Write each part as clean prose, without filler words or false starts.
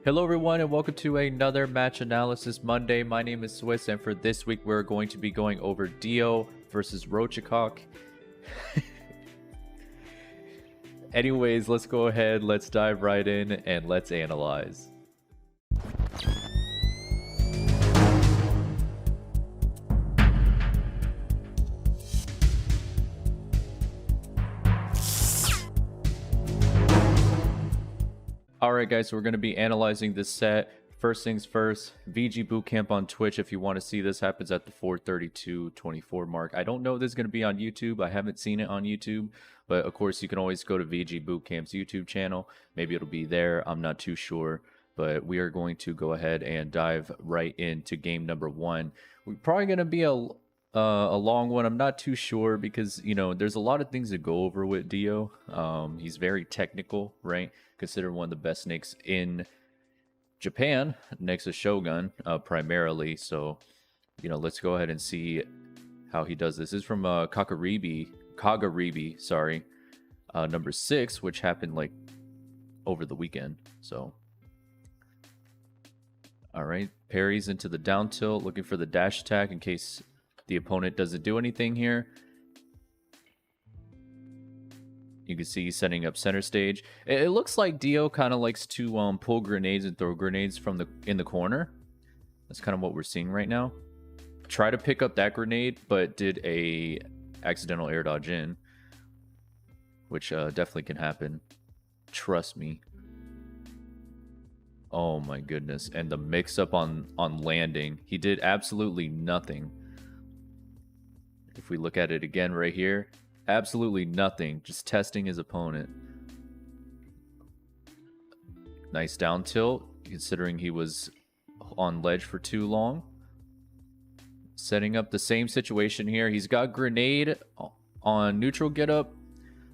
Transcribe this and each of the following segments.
Hello everyone and welcome to another match analysis Monday. My name is Swiss and for this week we're going to be going over DIO versus Rochicock. Anyways, let's go ahead, let's dive right in and let's analyze. Alright guys, so we're going to be analyzing this set. First things first, VG Bootcamp on Twitch. If you want to see this, happens at the 4:32:24 mark. I don't know if this is going to be on YouTube. I haven't seen it on YouTube. But of course, you can always go to VG Bootcamp's YouTube channel. Maybe it'll be there. I'm not too sure. But we are going to go ahead and dive right into game number one. We're probably going to be a long one. I'm not too sure because, you know, there's a lot of things to go over with DIO. He's very technical, right? Considered one of the best snakes in Japan, next to Shogun, primarily. So, you know, let's go ahead and see how he does this. This is from Kagaribi, sorry, number 6, which happened like over the weekend. So, all right, parries into the down tilt, looking for the dash attack in case the opponent doesn't do anything here. You can see he's setting up center stage. It looks like DIO kind of likes to pull grenades and throw grenades from in the corner. That's kind of what we're seeing right now. Try to pick up that grenade, but did a accidental air dodge in, which definitely can happen. Trust me. Oh my goodness. And the mix-up on landing. He did absolutely nothing. If we look at it again right here, absolutely nothing. Just testing his opponent. Nice down tilt, considering he was on ledge for too long. Setting up the same situation here. He's got grenade on neutral getup.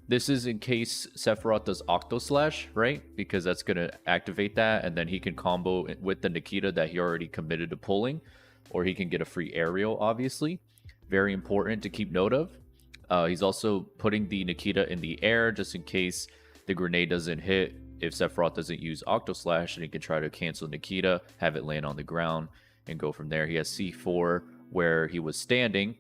This is in case Sephiroth does Octo Slash, right? Because that's going to activate that, and then he can combo with the Nikita that he already committed to pulling. Or he can get a free aerial, obviously. Very important to keep note of. He's also putting the Nikita in the air just in case the grenade doesn't hit. If Sephiroth doesn't use Octo Slash, and he can try to cancel Nikita, have it land on the ground, and go from there. He has C4 where he was standing,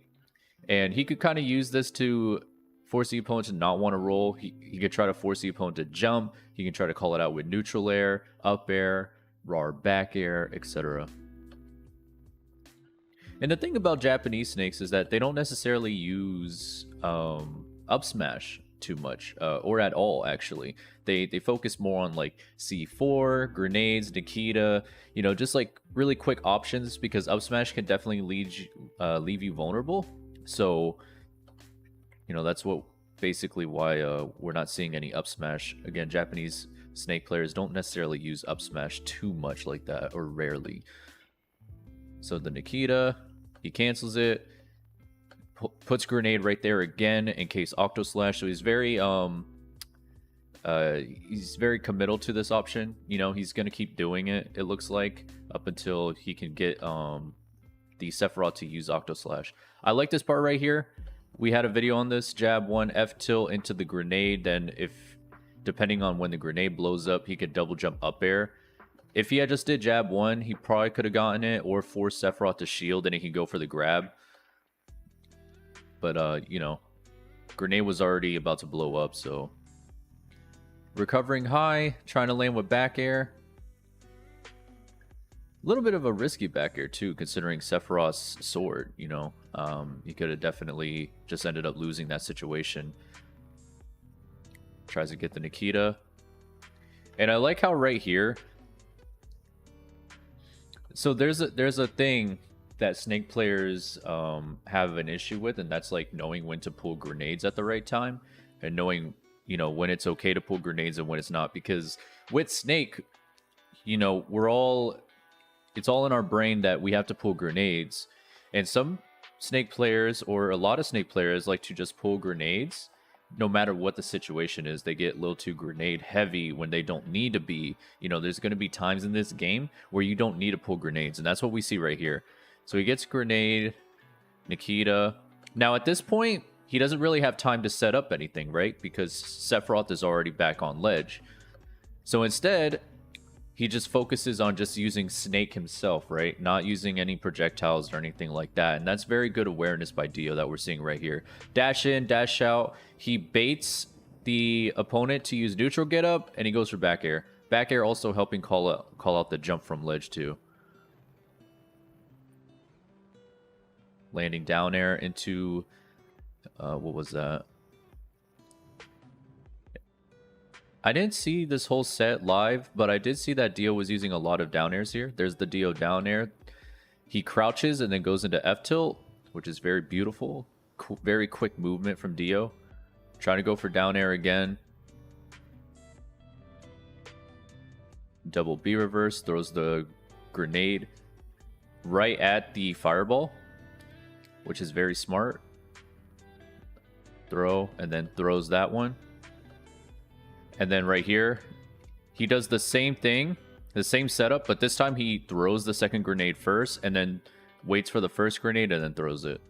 and he could kind of use this to force the opponent to not want to roll. He could try to force the opponent to jump. He can try to call it out with neutral air, up air, raw back air, etc. And the thing about Japanese snakes is that they don't necessarily use up smash too much, or at all, actually. They focus more on like C4, grenades, Nikita, you know, just like really quick options, because up smash can definitely leave you vulnerable. So, you know, that's what basically why we're not seeing any up smash. Again, Japanese snake players don't necessarily use up smash too much like that, or rarely. So the Nikita, he cancels it, puts grenade right there again in case Octo Slash. So he's very committal to this option. You know, he's gonna keep doing it, it looks like, up until he can get the Sephiroth to use Octo Slash. I like this part right here. We had a video on this. Jab 1, F tilt into the grenade. Then depending on when the grenade blows up, he could double jump up air. If he had just did jab 1, he probably could have gotten it, or forced Sephiroth to shield, and he can go for the grab. But, you know, grenade was already about to blow up, so. Recovering high, trying to land with back air. A little bit of a risky back air, too, considering Sephiroth's sword, you know. He could have definitely just ended up losing that situation. Tries to get the Nikita. And I like how right here, so there's a thing that snake players have an issue with, and that's like knowing when to pull grenades at the right time, and knowing, you know, when it's okay to pull grenades and when it's not. Because with snake, you know, it's all in our brain that we have to pull grenades, and some snake players, or a lot of snake players, like to just pull grenades no matter what the situation is. They get a little too grenade heavy when they don't need to be. You know, there's going to be times in this game where you don't need to pull grenades, and that's what we see right here. So he gets grenade, Nikita. Now at this point, he doesn't really have time to set up anything, right? Because Sephiroth is already back on ledge. So instead, he just focuses on just using Snake himself, right? Not using any projectiles or anything like that. And that's very good awareness by Dio that we're seeing right here. Dash in, dash out. He baits the opponent to use neutral get up, and he goes for back air. Back air also helping call out the jump from ledge too. Landing down air into what was that? I didn't see this whole set live, but I did see that Dio was using a lot of down airs here. There's the Dio down air. He crouches and then goes into F tilt, which is very beautiful. Very quick movement from Dio. Trying to go for down air again. Double B reverse, throws the grenade right at the fireball, which is very smart. Throw, and then throws that one. And then right here, he does the same thing, the same setup, but this time he throws the second grenade first and then waits for the first grenade and then throws it.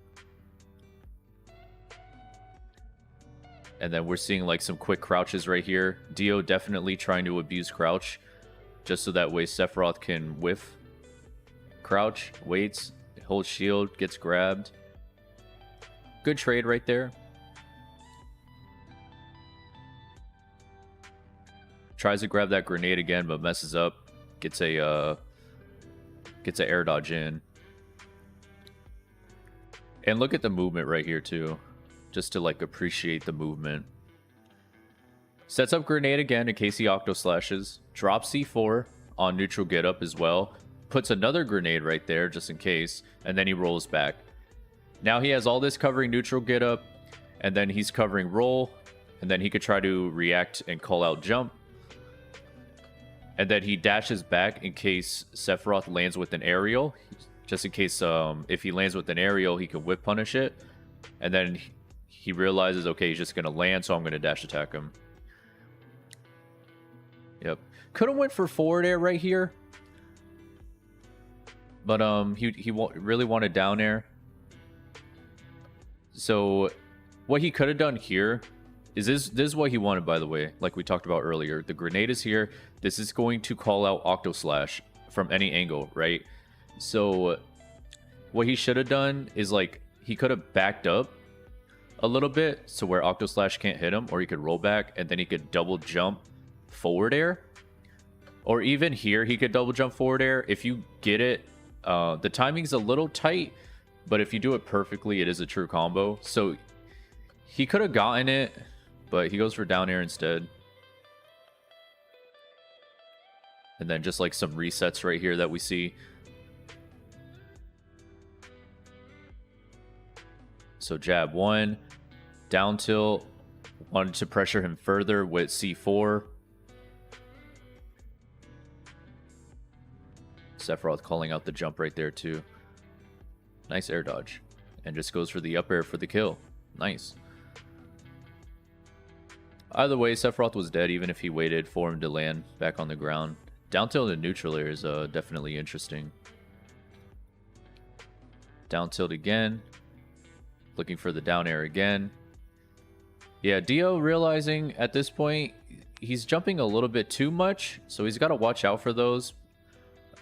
And then we're seeing like some quick crouches right here. Dio definitely trying to abuse crouch just so that way Sephiroth can whiff. Crouch, waits, holds shield, gets grabbed. Good trade right there. Tries to grab that grenade again, but messes up. Gets a air dodge in. And look at the movement right here too. Just to like appreciate the movement. Sets up grenade again in case he octo slashes. Drops C4 on neutral get up as well. Puts another grenade right there just in case. And then he rolls back. Now he has all this covering neutral get up. And then he's covering roll. And then he could try to react and call out jump. And then he dashes back in case Sephiroth lands with an aerial. Just in case if he lands with an aerial, he can whip punish it. And then he realizes, okay, he's just going to land, so I'm going to dash attack him. Yep. Could have went for forward air right here. But he really wanted down air. So what he could have done here is this is what he wanted, by the way, like we talked about earlier. The grenade is here. This is going to call out Octo Slash from any angle, right? So what he should have done is like he could have backed up a little bit so where Octo Slash can't hit him, or he could roll back and then he could double jump forward air. Or even here he could double jump forward air. If you get it, the timing's a little tight, but if you do it perfectly, it is a true combo. So he could have gotten it, but he goes for down air instead. And then just like some resets right here that we see. So jab 1, down tilt, wanted to pressure him further with C4. Sephiroth calling out the jump right there too. Nice air dodge. And just goes for the up air for the kill. Nice. Either way, Sephiroth was dead even if he waited for him to land back on the ground. Down tilt and neutral air is definitely interesting. Down tilt again. Looking for the down air again. Yeah, Dio realizing at this point he's jumping a little bit too much, so he's got to watch out for those.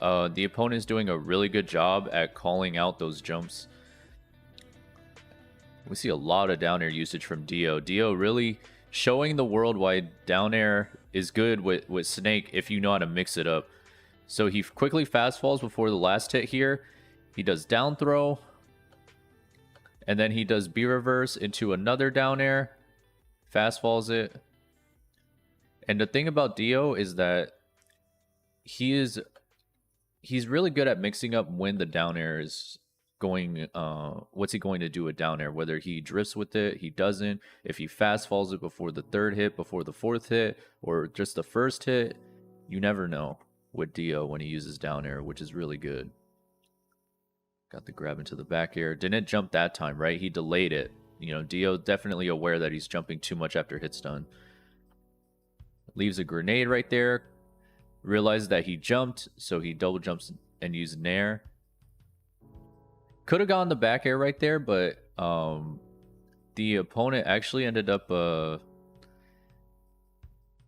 The opponent is doing a really good job at calling out those jumps. We see a lot of down air usage from Dio. Dio really showing the world why down air is good with Snake if you know how to mix it up. So he quickly fast falls before the last hit here. He does down throw. And then he does B reverse into another down air. Fast falls it. And the thing about Dio is that he's really good at mixing up when the down air is going, what's he going to do with down air? Whether he drifts with it, he doesn't. If he fast falls it before the third hit, before the fourth hit, or just the first hit, you never know with Dio when he uses down air, which is really good. Got the grab into the back air. Didn't jump that time, right? He delayed it. You know, Dio definitely aware that he's jumping too much after hit's done. Leaves a grenade right there. Realizes that he jumped, so he double jumps and used nair. Could have gone the back air right there, but the opponent actually ended up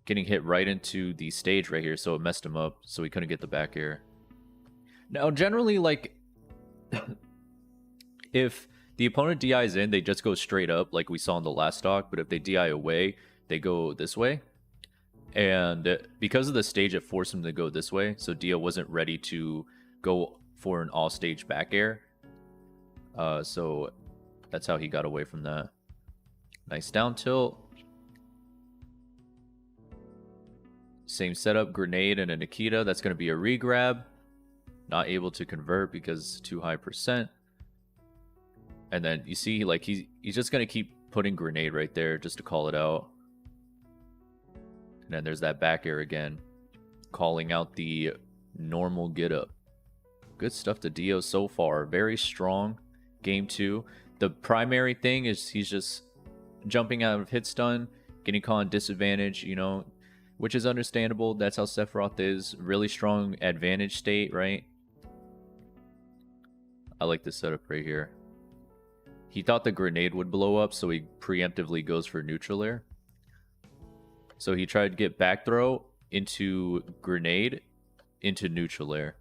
getting hit right into the stage right here, so it messed him up, so he couldn't get the back air. Now, generally, like, if the opponent DIs in, they just go straight up, like we saw in the last stock, but if they DI away, they go this way. And because of the stage, it forced him to go this way, so Dio wasn't ready to go for an all-stage back air. So that's how he got away from that. Nice down tilt. Same setup, grenade and a Nikita. That's going to be a regrab. Not able to convert because too high percent. And then you see, like, he's just going to keep putting grenade right there just to call it out. And then there's that back air again. Calling out the normal get up. Good stuff to Dio so far. Very strong. Game 2. The primary thing is he's just jumping out of hit stun, getting caught in disadvantage, you know, which is understandable. That's how Sephiroth is. Really strong advantage state, right? I like this setup right here. He thought the grenade would blow up, so he preemptively goes for neutral air. So he tried to get back throw into grenade into neutral air.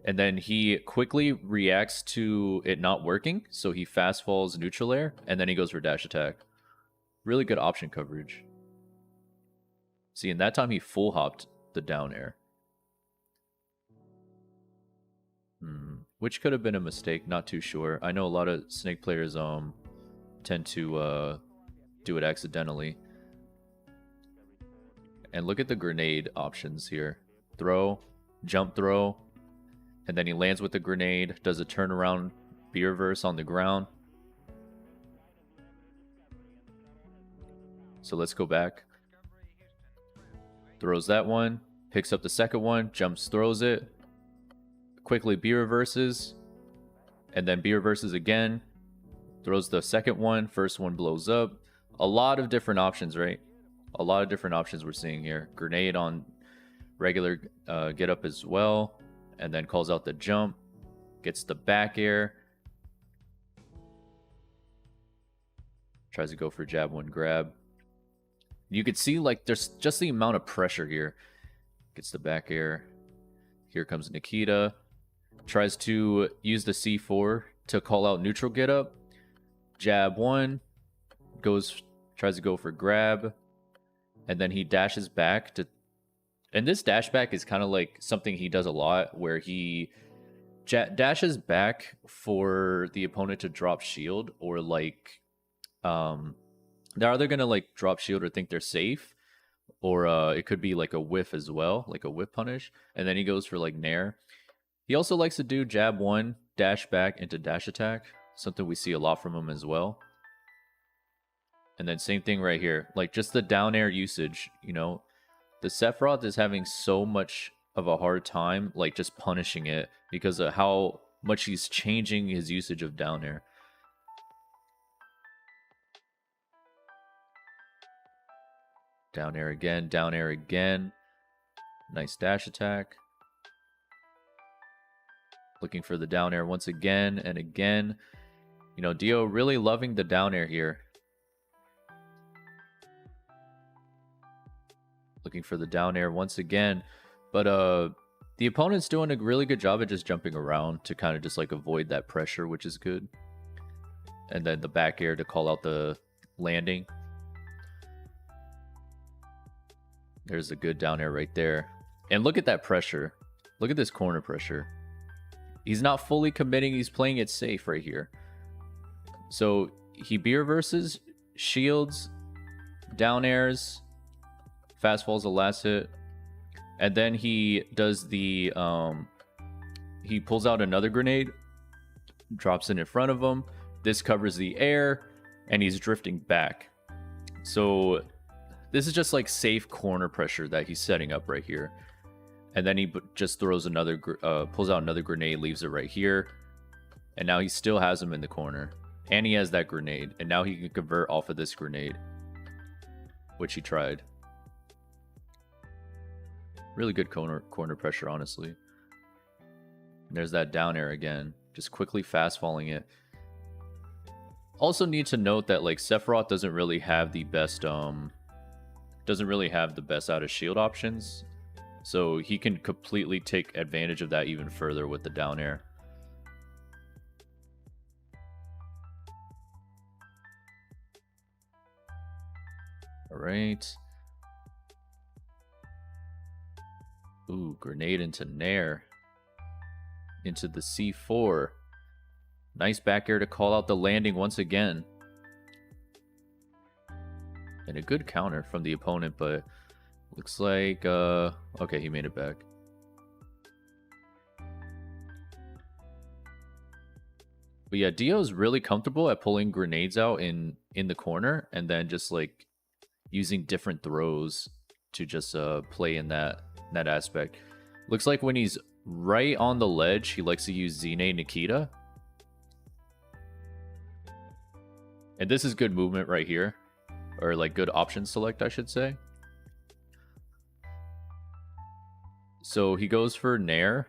And then he quickly reacts to it not working, so he fast falls neutral air, and then he goes for dash attack. Really good option coverage. See, in that time he full hopped the down air. Which could have been a mistake, not too sure. I know a lot of Snake players tend to do it accidentally. And look at the grenade options here. Throw, jump throw, and then he lands with the grenade, does a turnaround B reverse on the ground. So let's go back. Throws that one, picks up the second one, jumps, throws it. Quickly B reverses, and then B reverses again. Throws the second one, first one blows up. A lot of different options, right? A lot of different options we're seeing here. Grenade on regular get up as well, and then calls out the jump, gets the back air, tries to go for jab one grab. You could see, like, there's just the amount of pressure here. Gets the back air. Here comes Nikita. Tries to use the C4 to call out neutral get up. Jab one. Tries to go for grab. And then he dashes back to... And this dash back is kind of like something he does a lot, where he dashes back for the opponent to drop shield, or like... they're either going to like drop shield or think they're safe, or it could be like a whiff as well, like a whiff punish. And then he goes for like nair. He also likes to do jab one, dash back into dash attack, something we see a lot from him as well. And then same thing right here, like just the down air usage, you know. The Sephiroth is having so much of a hard time like just punishing it because of how much he's changing his usage of down air. Down air again, down air again. Nice dash attack. Looking for the down air once again and again. You know, Dio really loving the down air here. Looking for the down air once again. But the opponent's doing a really good job at just jumping around to kind of just like avoid that pressure, which is good. And then the back air to call out the landing. There's a good down air right there. And look at that pressure. Look at this corner pressure. He's not fully committing. He's playing it safe right here. So he B reverses, shields, down airs, fast falls the last hit. And then he does the... he pulls out another grenade, drops it in front of him. This covers the air, and he's drifting back. So... this is just like safe corner pressure that he's setting up right here. And then he just throws another, pulls out another grenade, leaves it right here. And now he still has him in the corner. And he has that grenade. And now he can convert off of this grenade, which he tried. Really good corner pressure, honestly. And there's that down air again. Just quickly fast falling it. Also need to note that like Sephiroth doesn't really have the best doesn't really have the best out of shield options. So he can completely take advantage of that even further with the down air. All right. Ooh, grenade into Nair. Into the C4. Nice back air to call out the landing once again. And a good counter from the opponent, but looks like, okay, he made it back. But yeah, Dio's really comfortable at pulling grenades out in the corner and then just like using different throws to just play in that aspect. Looks like when he's right on the ledge, he likes to use Zine Nikita. And this is good movement right here. Or like good option select, I should say. So he goes for Nair.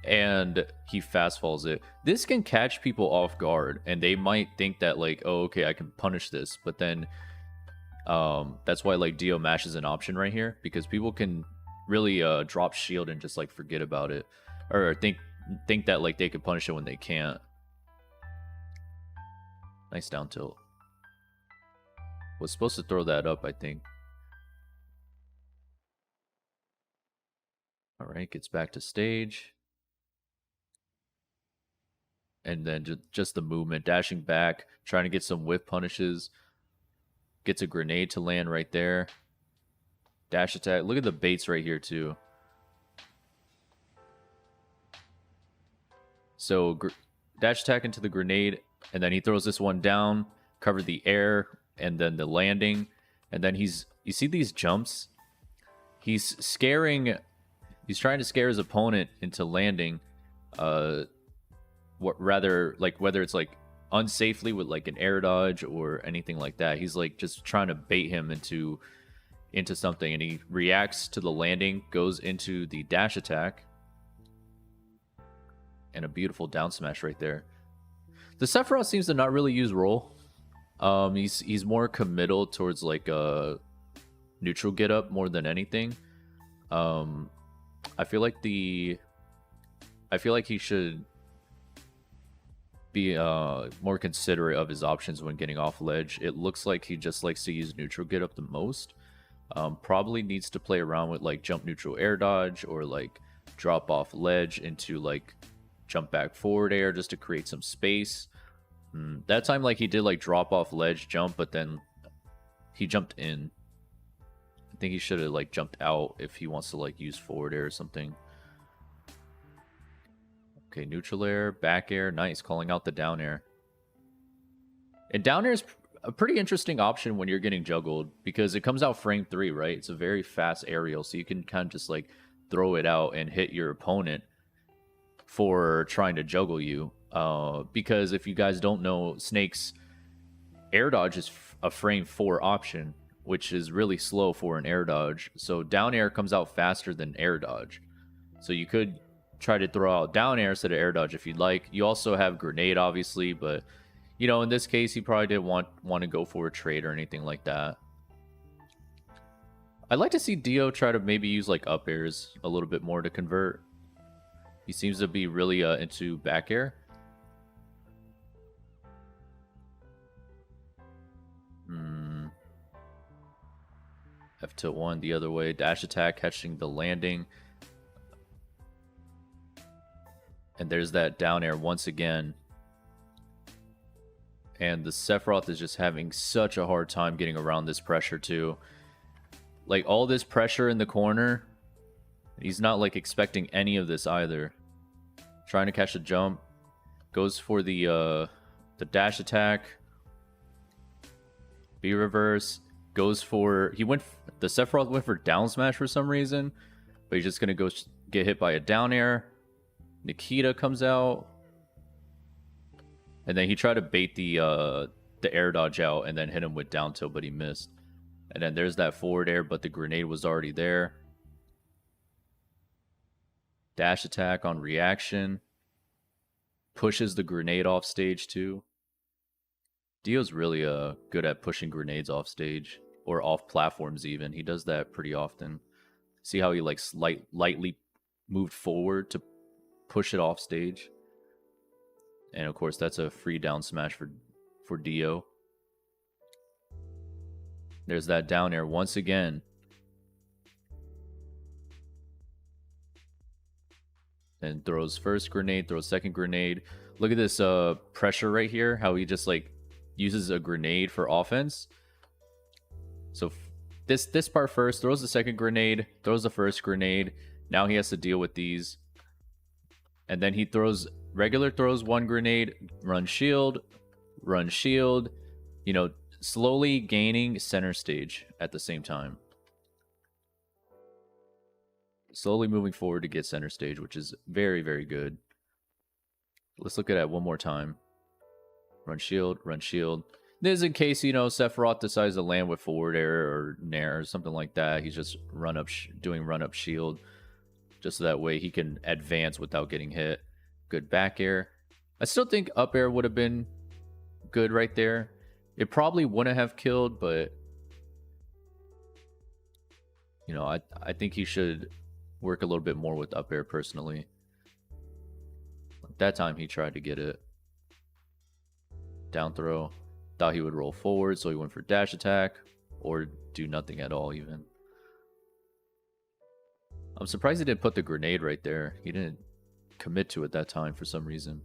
And he fast falls it. This can catch people off guard. And they might think that like, oh, okay, I can punish this. But then that's why like Dio mash is an option right here. Because people can really drop shield and just like forget about it. Or think that like they can punish it when they can't. Nice down tilt. Was supposed to throw that up, I think. Alright, gets back to stage. And then just the movement, dashing back, trying to get some whiff punishes. Gets a grenade to land right there. Dash attack. Look at the baits right here, too. So, dash attack into the grenade, and then he throws this one down, cover the air, and then the landing. And then you see these jumps? He's trying to scare his opponent into landing. Whether it's like unsafely with like an air dodge or anything like that. He's like just trying to bait him into something, and he reacts to the landing, goes into the dash attack, and a beautiful down smash right there. The Sephiroth seems to not really use roll. He's more committal towards like a neutral get up more than anything. I feel like he should be more considerate of his options when getting off ledge. It looks like he just likes to use neutral get up the most. Probably needs to play around with like jump neutral air dodge or like drop off ledge into like jump back forward air just to create some space. That time like he did like drop off ledge jump, but then he jumped in. I think he should have like jumped out if he wants to like use forward air or something. Okay, neutral air, back air, nice, calling out the down air. And down air is a pretty interesting option when you're getting juggled because it comes out frame 3, right? It's a very fast aerial, so you can kind of just like throw it out and hit your opponent for trying to juggle you. Because if you guys don't know, Snake's air dodge is a frame 4 option, which is really slow for an air dodge. So down air comes out faster than air dodge. So you could try to throw out down air instead of air dodge if you'd like. You also have grenade, obviously, but you know, in this case, he probably didn't want to go for a trade or anything like that. I'd like to see Dio try to maybe use like up airs a little bit more to convert. He seems to be really into back air. F tilt 1 the other way. Dash attack catching the landing. And there's that down air once again. And the Sephiroth is just having such a hard time getting around this pressure too. Like all this pressure in the corner. He's not like expecting any of this either. Trying to catch a jump. Goes for the dash attack. B reverse. Goes for... The Sephiroth went for down smash for some reason. But he's just going to go get hit by a down air. Nikita comes out. And then he tried to bait the air dodge out and then hit him with down tilt, but he missed. And then there's that forward air, but the grenade was already there. Dash attack on reaction. Pushes the grenade off stage too. Dio's really good at pushing grenades off stage. or off platforms even. He does that pretty often. See how he like lightly moved forward to push it off stage. And of course, that's a free down smash for DIO. There's that down air once again. And throws first grenade, throws second grenade. Look at this pressure right here, how he just like uses a grenade for offense. So this part first, throws the second grenade, throws the first grenade. Now he has to deal with these. And then he throws one grenade, run shield, you know, slowly gaining center stage at the same time. Slowly moving forward to get center stage, which is very, very good. Let's look at it one more time. Run shield, run shield. This is in case, you know, Sephiroth decides to land with forward air or nair or something like that. He's just doing run up shield. Just so that way he can advance without getting hit. Good back air. I still think up air would have been good right there. It probably wouldn't have killed, but you know, I think he should work a little bit more with up air personally. That time he tried to get it. Down throw. Thought he would roll forward, so he went for dash attack or do nothing at all even. I'm surprised he didn't put the grenade right there. He didn't commit to it that time for some reason.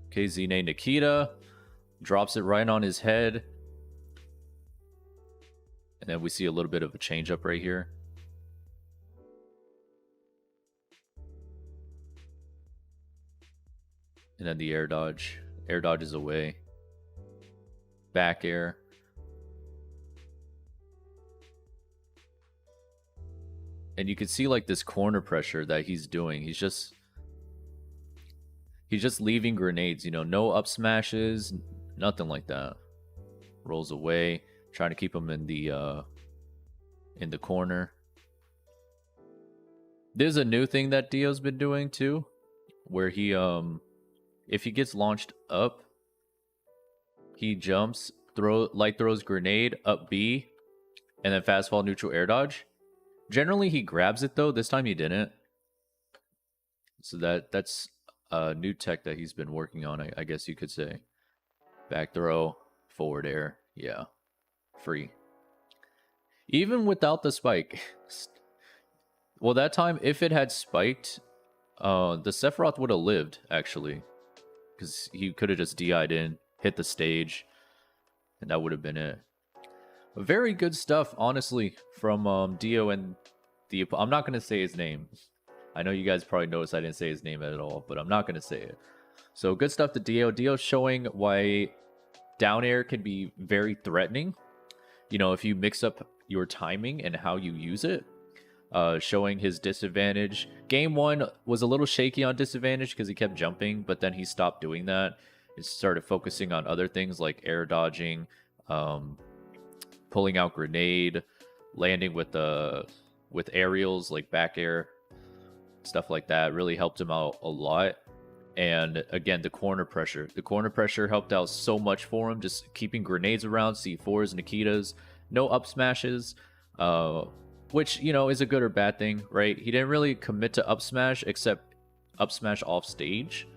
Okay, Zine Nikita drops it right on his head. And then we see a little bit of a change up right here. And then the air dodge. Air dodge is away. Back air. And you can see like this corner pressure that he's doing. He's just leaving grenades, you know, no up smashes, nothing like that. Rolls away, trying to keep him in the corner. There's a new thing that DIO's been doing too, where he if he gets launched up, he jumps, throws grenade up B, and then fast fall neutral air dodge. Generally, he grabs it, though. This time he didn't. So that's a new tech that he's been working on, I guess you could say. Back throw, forward air. Yeah. Free. Even without the spike. Well, that time, if it had spiked, the Sephiroth would have lived, actually. Because he could have just DI'd in, hit the stage, and that would have been it. Very good stuff, honestly, from DIO and the... I'm not going to say his name. I know you guys probably noticed I didn't say his name at all, but I'm not going to say it. So good stuff to DIO. DIO showing why down air can be very threatening. You know, if you mix up your timing and how you use it. Showing his disadvantage. Game 1 was a little shaky on disadvantage because he kept jumping, but then he stopped doing that. He started focusing on other things like air dodging, pulling out grenade, landing with aerials like back air, stuff like that. Really helped him out a lot. And again, the corner pressure. The corner pressure helped out so much for him. Just keeping grenades around, C4s, Nikitas, no up smashes, which, you know, is a good or bad thing, right? He didn't really commit to up smash except up smash off stage.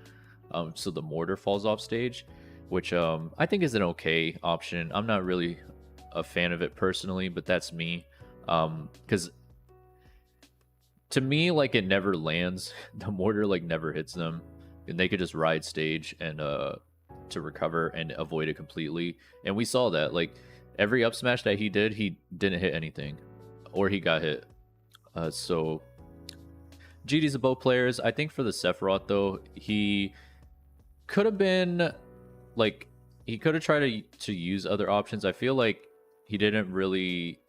So the mortar falls off stage, which I think is an okay option. I'm not really a fan of it personally, but that's me. Because to me, like, it never lands. The mortar like never hits them, and they could just ride stage and to recover and avoid it completely. And we saw that, like, every up smash that he didn't hit anything, or he got hit. So GD's of both players. I think for the Sephiroth though, he could have been like, he could have tried to use other options. I feel like he didn't really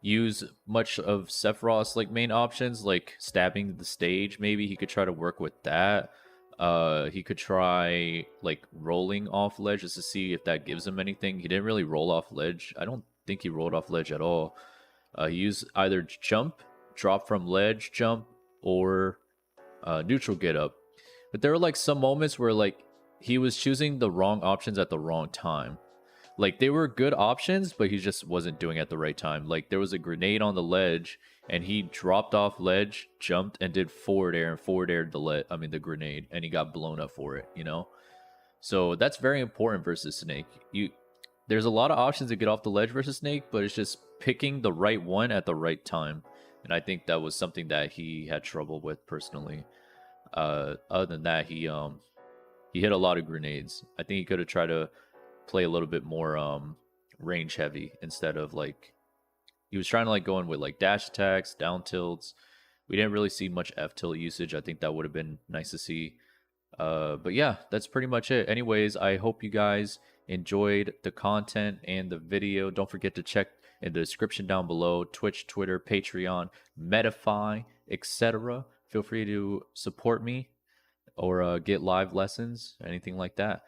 use much of Sephiroth's like main options, like stabbing the stage. Maybe he could try to work with that. He could try like rolling off ledge just to see if that gives him anything. He didn't really roll off ledge. I don't think he rolled off ledge at all. He used either jump, drop from ledge, jump, or neutral get up. But there were like some moments where like he was choosing the wrong options at the wrong time. Like, they were good options, but he just wasn't doing it at the right time. Like, there was a grenade on the ledge, and he dropped off ledge, jumped, and did forward air, and forward aired the grenade, and he got blown up for it, you know? So that's very important versus Snake. There's a lot of options to get off the ledge versus Snake, but it's just picking the right one at the right time. And I think that was something that he had trouble with personally. Other than that, he hit a lot of grenades. I think he could have tried to play a little bit more range heavy instead of like, he was trying to like go in with like dash attacks, down tilts. We didn't really see much F tilt usage. I think that would have been nice to see. But yeah, that's pretty much it. Anyways, I hope you guys enjoyed the content and the video. Don't forget to check in the description down below: Twitch, Twitter, Patreon, Medify, etc. Feel free to support me or get live lessons, anything like that.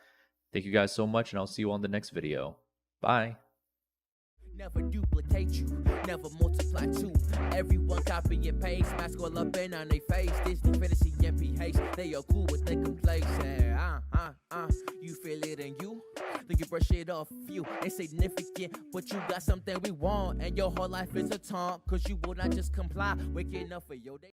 Thank you guys so much, and I'll see you on the next video. Bye. Never duplicate you, never multiply two. Everyone copy and paste, mask all up in on their face. Disney fantasy MPH, they are cool with their complacent. You feel it in you, then you brush it off you. Insignificant, but you got something we want, and your whole life is a taunt, cause you will not just comply. Waking up for your day.